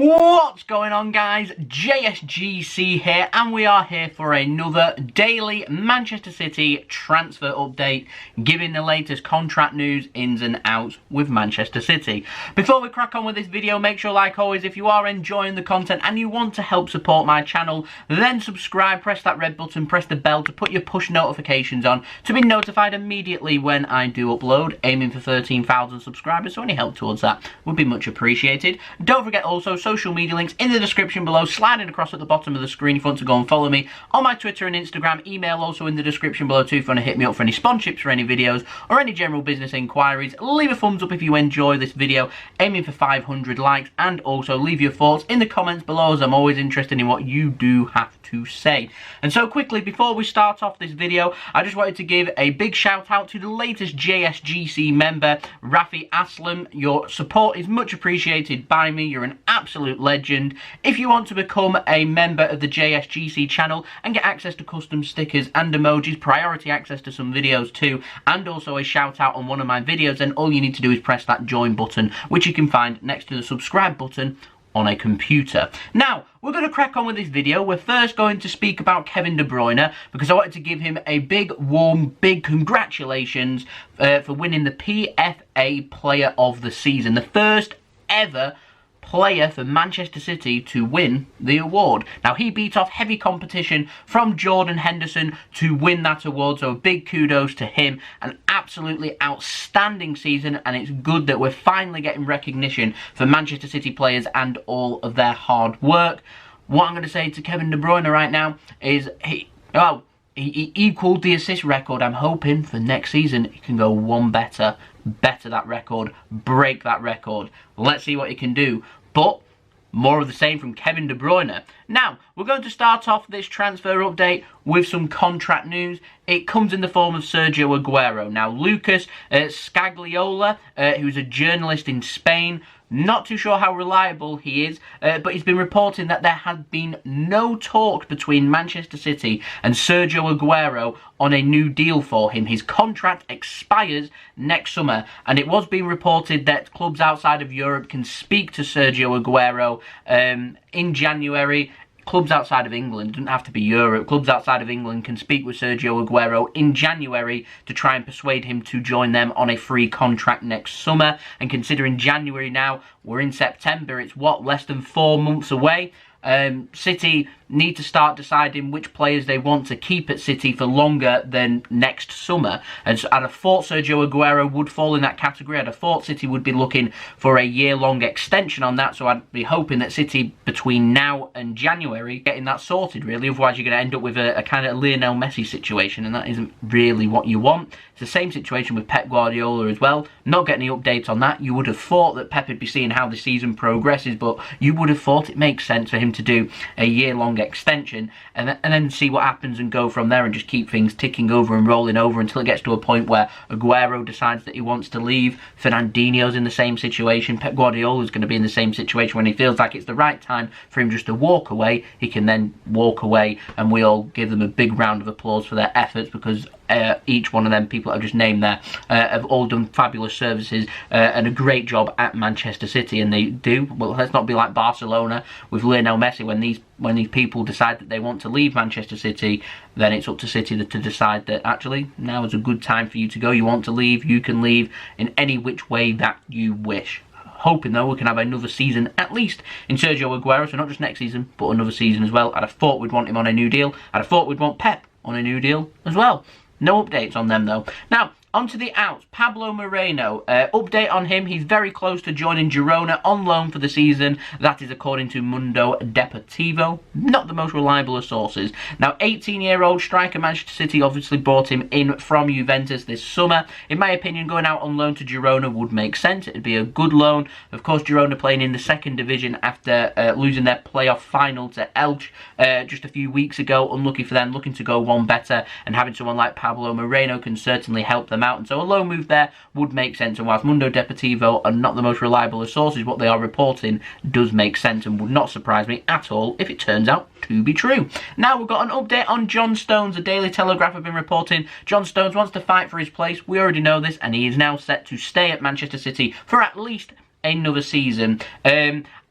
What's going on, guys? JSGC here, and we are here for another daily Manchester City transfer update, giving the latest contract news, ins and outs with Manchester City. Before we crack on with this video, make sure, like always, if you are enjoying the content and you want to help support my channel, then subscribe, press that red button, press the bell to put your push notifications on to be notified immediately when I do upload, aiming for 13,000 subscribers, so any help towards that would be much appreciated. Don't forget also, social media links in the description below, sliding across at the bottom of the screen if you want to go and follow me on my Twitter and Instagram. Email also in the description below too if you want to hit me up for any sponsorships for any videos or any general business inquiries. Leave a thumbs up if you enjoy this video, aiming for 500 likes, and also leave your thoughts in the comments below, as I'm always interested in what you do have to say. And so quickly, before we start off this video, I just wanted to give a big shout out to the latest JSGC member, Rafi Aslam. Your support is much appreciated by me. You're an absolute legend. If you want to become a member of the JSGC channel and get access to custom stickers and emojis, priority access to some videos too, and also a shout out on one of my videos, then all you need to do is press that join button, which you can find next to the subscribe button on a computer. Now, we're going to crack on with this video. We're first going to speak about Kevin De Bruyne, because I wanted to give him a big, warm, big congratulations for winning the PFA Player of the Season, the first ever player for Manchester City to win the award. Now, he beat off heavy competition from Jordan Henderson to win that award, so a big kudos to him. An absolutely outstanding season, and it's good that we're finally getting recognition for Manchester City players and all of their hard work. What I'm going to say to Kevin De Bruyne right now is he equalled the assist record. I'm hoping for next season he can go one better that record, break that record. Let's see what he can do. But more of the same from Kevin De Bruyne. Now, we're going to start off this transfer update with some contract news. It comes in the form of Sergio Aguero. Now, Lucas Scagliola, who's a journalist in Spain, not too sure how reliable he is, but he's been reporting that there has been no talk between Manchester City and Sergio Aguero on a new deal for him. His contract expires next summer, and it was being reported that clubs outside of Europe can speak to Sergio Aguero in January. Clubs outside of England, it doesn't have to be Europe, clubs outside of England can speak with Sergio Aguero in January to try and persuade him to join them on a free contract next summer. And considering January now, we're in September, it's what, less than 4 months away? City need to start deciding which players they want to keep at City for longer than next summer. And so I'd have thought Sergio Aguero would fall in that category. I'd have thought City would be looking for a year-long extension on that. So I'd be hoping that City, between now and January, getting that sorted, really. Otherwise, you're going to end up with a kind of Lionel Messi situation, and that isn't really what you want. It's the same situation with Pep Guardiola as well. Not getting any updates on that. You would have thought that Pep would be seeing how the season progresses, but you would have thought it makes sense for him to do a year-long extension and then see what happens and go from there and just keep things ticking over and rolling over until it gets to a point where Aguero decides that he wants to leave. Fernandinho's in the same situation. Pep Guardiola's going to be in the same situation. When he feels like it's the right time for him just to walk away, he can then walk away, and we all give them a big round of applause for their efforts, because each one of them people I've just named there have all done fabulous services and a great job at Manchester City, and they do. Well, let's not be like Barcelona with Lionel Messi. When these people decide that they want to leave Manchester City, then it's up to City to decide that actually now is a good time for you to go. You want to leave, you can leave in any which way that you wish. Hoping though we can have another season at least in Sergio Aguero, so not just next season but another season as well. I'd have thought we'd want him on a new deal. I'd have thought we'd want Pep on a new deal as well. No updates on them though. Now, on to the outs. Pablo Moreno, update on him. He's very close to joining Girona on loan for the season. That is according to Mundo Deportivo. Not the most reliable of sources. Now, 18-year-old striker, Manchester City obviously brought him in from Juventus this summer. In my opinion, going out on loan to Girona would make sense. It'd be a good loan. Of course, Girona playing in the second division after losing their playoff final to Elche just a few weeks ago. Unlucky for them, looking to go one better, and having someone like Pablo Moreno can certainly help them out, and so a low move there would make sense. And whilst Mundo Deportivo are not the most reliable of sources, what they are reporting does make sense and would not surprise me at all if it turns out to be true. Now we've got an update on John Stones. The Daily Telegraph have been reporting John Stones wants to fight for his place. We already know this, and he is now set to stay at Manchester City for at least another season.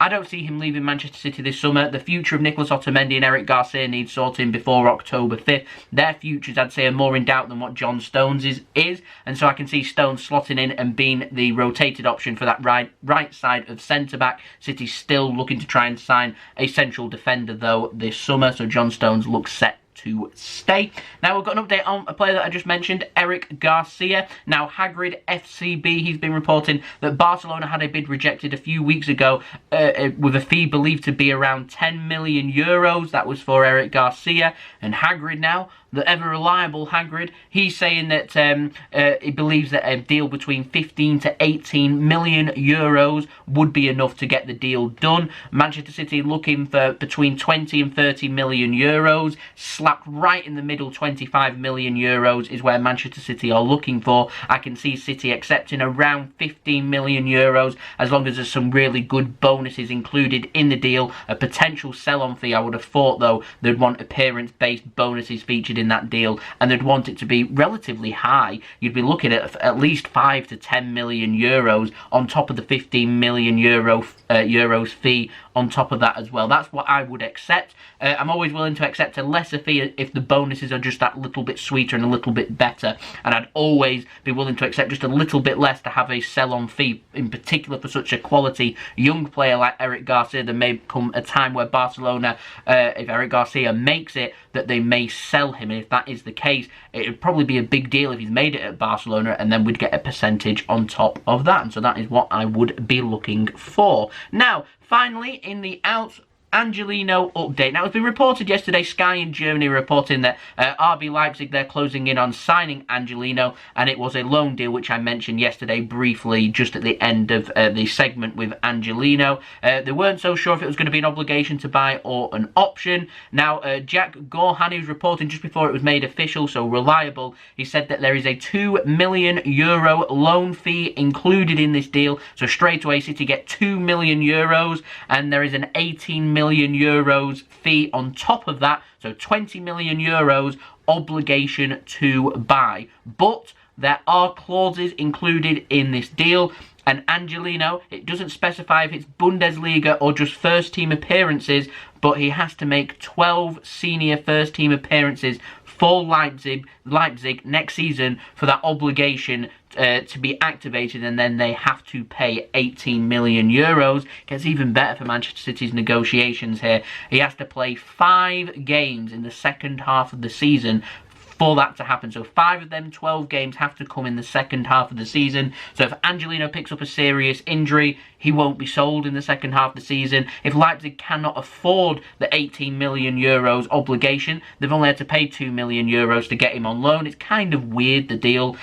I don't see him leaving Manchester City this summer. The future of Nicolas Otamendi and Eric Garcia needs sorting before October 5th. Their futures, I'd say, are more in doubt than what John Stones is. And so I can see Stones slotting in and being the rotated option for that right side of centre-back. City's still looking to try and sign a central defender, though, this summer. So John Stones looks set to stay. Now we've got an update on a player that I just mentioned, Eric Garcia. Now Hagrid FCB, he's been reporting that Barcelona had a bid rejected a few weeks ago with a fee believed to be around 10 million euros. That was for Eric Garcia. And Hagrid now, the ever-reliable Hagrid, he's saying that he believes that a deal between 15 to 18 million euros would be enough to get the deal done. Manchester City looking for between 20 and 30 million euros. Slapped right in the middle, 25 million euros is where Manchester City are looking for. I can see City accepting around 15 million euros as long as there's some really good bonuses included in the deal. A potential sell-on fee, I would have thought, though, they'd want appearance-based bonuses featured in that deal, and they'd want it to be relatively high. You'd be looking at least 5 to 10 million euros on top of the 15 million euros fee on top of that as well. That's what I would accept. I'm always willing to accept a lesser fee if the bonuses are just that little bit sweeter and a little bit better, and I'd always be willing to accept just a little bit less to have a sell-on fee, in particular for such a quality young player like Eric Garcia. There may come a time where Barcelona, if Eric Garcia makes it, that they may sell him, and if that is the case, it would probably be a big deal if he's made it at Barcelona, and then we'd get a percentage on top of that, and so that is what I would be looking for. Now, finally, in the outs, Angelino update. Now, it's been reported yesterday, Sky in Germany reporting that RB Leipzig, they're closing in on signing Angelino, and it was a loan deal, which I mentioned yesterday briefly, just at the end of the segment with Angelino. They weren't so sure if it was going to be an obligation to buy or an option. Now, Jack Gaughan, who was reporting just before it was made official, so reliable, he said that there is a €2 million loan fee included in this deal, so straight away City get €2 million, and there is an 18 million euros fee on top of that, so 20 million euros obligation to buy. But there are clauses included in this deal, and Angelino, it doesn't specify if it's Bundesliga or just first team appearances, but he has to make 12 senior first team appearances for Leipzig next season for that obligation to be activated, and then they have to pay 18 million euros. Gets even better for Manchester City's negotiations here. He has to play 5 games in the second half of the season for that to happen. So 5 of them 12 games have to come in the second half of the season. So if Angelino picks up a serious injury, he won't be sold in the second half of the season. If Leipzig cannot afford the 18 million euros obligation, they've only had to pay 2 million euros to get him on loan. It's kind of weird, the deal.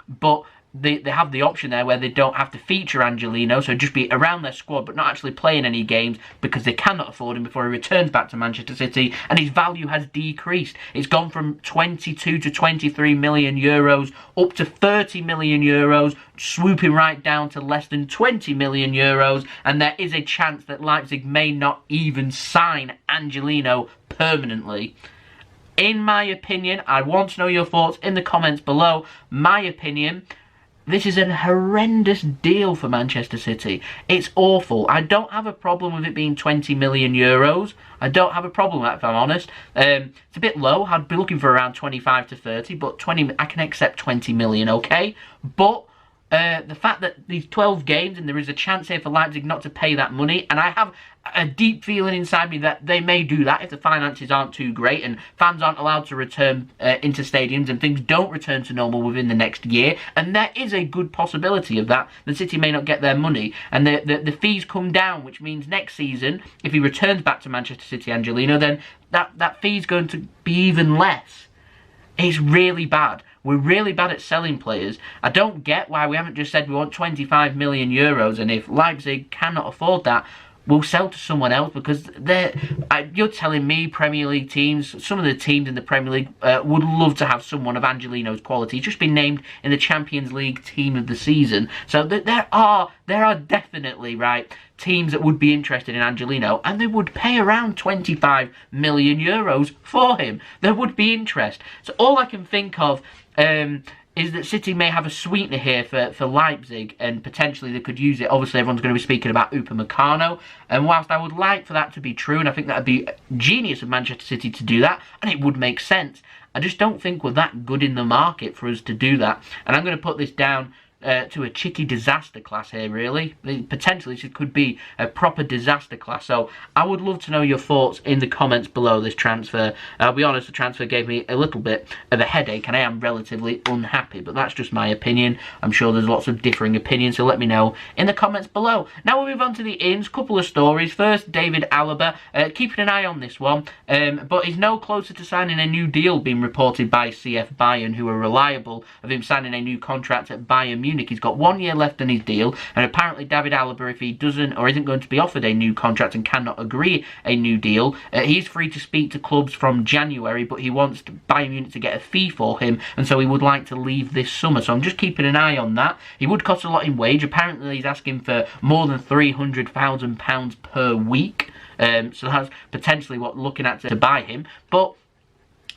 But they have the option there where they don't have to feature Angelino, so just be around their squad but not actually playing any games because they cannot afford him before he returns back to Manchester City, and his value has decreased. It's gone from 22 to 23 million euros up to 30 million euros, swooping right down to less than 20 million euros, and there is a chance that Leipzig may not even sign Angelino permanently. In my opinion, I want to know your thoughts in the comments below. My opinion, this is a horrendous deal for Manchester City. It's awful. I don't have a problem with it being 20 million euros. I don't have a problem with that, if I'm honest. It's a bit low. I'd be looking for around 25 to 30, but I can accept 20 million, okay? But the fact that these 12 games, and there is a chance here for Leipzig not to pay that money, and I have a deep feeling inside me that they may do that if the finances aren't too great and fans aren't allowed to return into stadiums and things don't return to normal within the next year, and there is a good possibility of that. The City may not get their money, and the fees come down, which means next season, if he returns back to Manchester City, Angelino, then that fee's going to be even less. It's really bad. We're really bad at selling players. I don't get why we haven't just said we want 25 million euros, and if Leipzig cannot afford that, we'll sell to someone else, because you're telling me Premier League teams, some of the teams in the Premier League would love to have someone of Angelino's quality. He's just been named in the Champions League Team of the Season. So there are definitely, right, teams that would be interested in Angelino, and they would pay around 25 million euros for him. There would be interest. So all I can think of is that City may have a sweetener here for Leipzig, and potentially they could use it. Obviously, everyone's going to be speaking about Upamecano, and whilst I would like for that to be true, and I think that would be genius of Manchester City to do that, and it would make sense, I just don't think we're that good in the market for us to do that. And I'm going to put this down to a cheeky disaster class here, really. Potentially, this could be a proper disaster class. So I would love to know your thoughts in the comments below this transfer. I'll be honest, the transfer gave me a little bit of a headache, and I am relatively unhappy, but that's just my opinion. I'm sure there's lots of differing opinions, so let me know in the comments below. Now we'll move on to the ins. Couple of stories. First, David Alaba. Keeping an eye on this one, but he's no closer to signing a new deal, being reported by CFBayern, who are reliable of him signing a new contract at Bayern Munich. He's got 1 year left on his deal, and apparently David Alaba, if he doesn't or isn't going to be offered a new contract and cannot agree a new deal, he's free to speak to clubs from January, but he wants Bayern Munich to get a fee for him, and so he would like to leave this summer. So I'm just keeping an eye on that. He would cost a lot in wage. Apparently he's asking for more than £300,000 per week, so that's potentially what looking at to buy him. But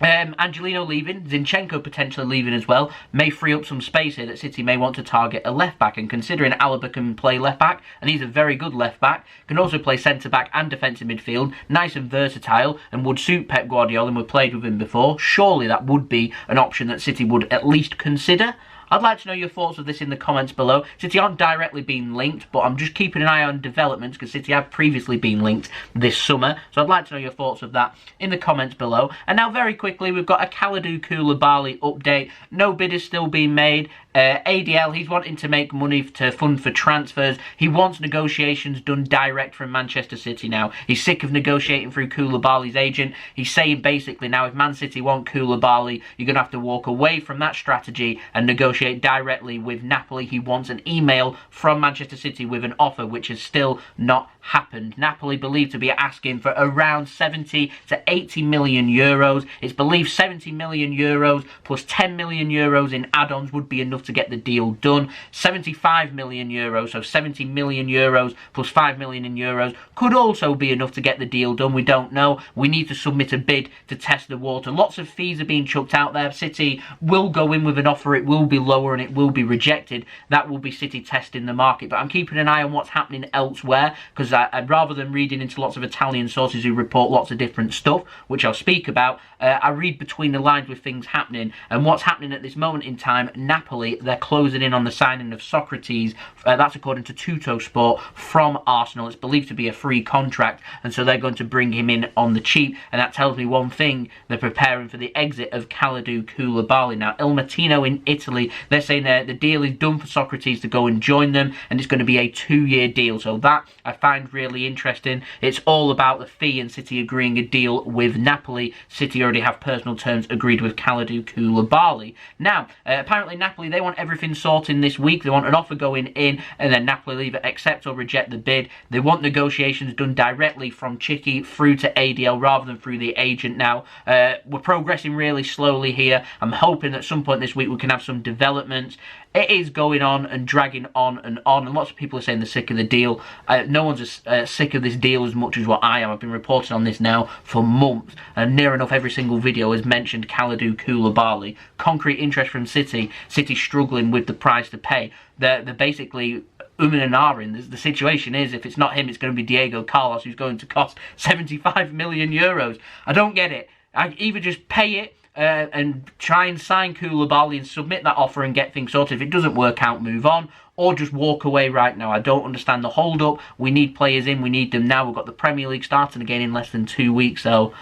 Angelino leaving, Zinchenko potentially leaving as well, may free up some space here that City may want to target a left-back, and considering Alaba can play left-back, and he's a very good left-back, can also play centre-back and defensive midfield, nice and versatile, and would suit Pep Guardiola, and we've played with him before, surely that would be an option that City would at least consider. I'd like to know your thoughts of this in the comments below. City aren't directly being linked, but I'm just keeping an eye on developments because City have previously been linked this summer. So I'd like to know your thoughts of that in the comments below. And now very quickly, we've got a Kalidou Koulibaly update. No bid is still being made. ADL, he's wanting to make money to fund for transfers. He wants negotiations done direct from Manchester City now. He's sick of negotiating through Koulibaly's agent. He's saying basically now if Man City want Koulibaly, you're going to have to walk away from that strategy and negotiate directly with Napoli. He wants an email from Manchester City with an offer, which has still not happened. Napoli believed to be asking for around 70 to 80 million euros. It's believed 70 million euros plus 10 million euros in add-ons would be enough to get the deal done. 75 million euros, so 70 million euros plus 5 million in euros could also be enough to get the deal done. We don't know. We need to submit a bid to test the water. Lots of fees are being chucked out there. City will go in with an offer. It will be lower and it will be rejected. That will be City testing the market. But I'm keeping an eye on what's happening elsewhere, because I'd rather than reading into lots of Italian sources who report lots of different stuff, which I'll speak about, I read between the lines with things happening. And what's happening at this moment in time, Napoli, they're closing in on the signing of Socrates. That's according to Tuttosport from Arsenal. It's believed to be a free contract, and so they're going to bring him in on the cheap. And that tells me one thing: they're preparing for the exit of Kalidou Koulibaly. Now, Il Mattino in Italy, they're saying the deal is done for Socrates to go and join them, and it's going to be a 2-year deal. So that I find really interesting. It's all about the fee and City agreeing a deal with Napoli. City already have personal terms agreed with Kalidou Koulibaly. Now, apparently Napoli, they want everything sorting this week. They want an offer going in, and then Napoli either accept or reject the bid. They want negotiations done directly from Chicky through to ADL rather than through the agent now. We're progressing really slowly here. I'm hoping that at some point this week we can have some developments. It is going on and dragging on, and lots of people are saying they're sick of the deal. No one's sick of this deal as much as what I am. I've been reporting on this now for months, and near enough every single video has mentioned Kalidou Koulibaly. Concrete interest from City. City struggling with the price to pay. They're basically and ahhing. The situation is, if it's not him, it's going to be Diego Carlos, who's going to cost 75 million euros. I don't get it. I either just pay it and try and sign Koulibaly and submit that offer and get things sorted. If it doesn't work out, move on, or just walk away right now. I don't understand the hold-up. We need players in. We need them now. We've got the Premier League starting again in less than 2 weeks, so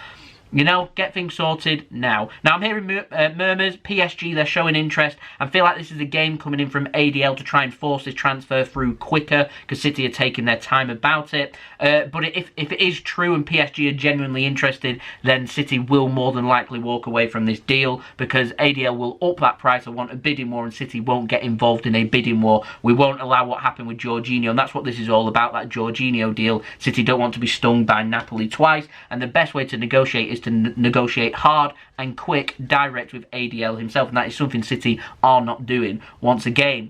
you know, get things sorted now. Now, I'm hearing murmurs. PSG, they're showing interest. I feel like this is a game coming in from ADL to try and force this transfer through quicker, because City are taking their time about it. But if it is true and PSG are genuinely interested, then City will more than likely walk away from this deal, because ADL will up that price or want a bidding war, and City won't get involved in a bidding war. We won't allow what happened with Jorginho, and that's what this is all about, that Jorginho deal. City don't want to be stung by Napoli twice, and the best way to negotiate is to negotiate hard and quick, direct with ADL himself, and that is something City are not doing. Once again,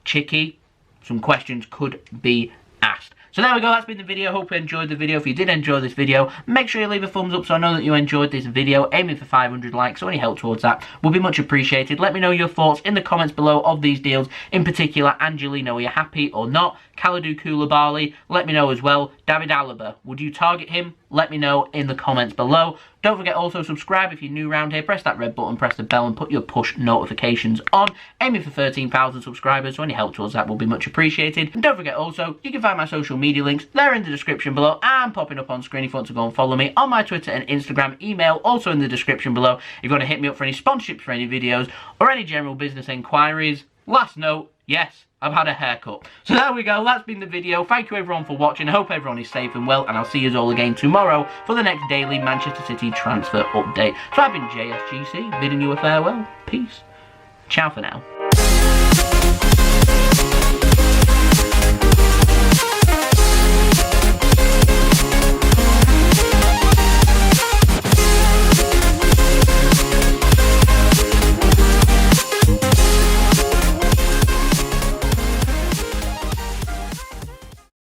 Chicky, some questions could be asked. So there we go, that's been the video. Hope you enjoyed the video. If you did enjoy this video, make sure you leave a thumbs up so I know that you enjoyed this video. Aiming for 500 likes, so any help towards that will be much appreciated. Let me know your thoughts in the comments below of these deals. In particular, Angelino, are you happy or not? Kalidou Koulibaly, let me know as well. David Alaba, would you target him? Let me know in the comments below. Don't forget also subscribe if you're new around here. Press that red button, press the bell and put your push notifications on. Aiming for 13,000 subscribers, so any help towards that will be much appreciated. And don't forget also, you can find my social media links. They're in the description below and popping up on screen if you want to go and follow me on my Twitter and Instagram. Email also in the description below if you want to hit me up for any sponsorships for any videos or any general business inquiries. Last note, yes, I've had a haircut. So there we go, that's been the video. Thank you everyone for watching. I hope everyone is safe and well, and I'll see you all again tomorrow for the next daily Manchester City transfer update. So I've been JSGC, bidding you a farewell. Peace. Ciao for now.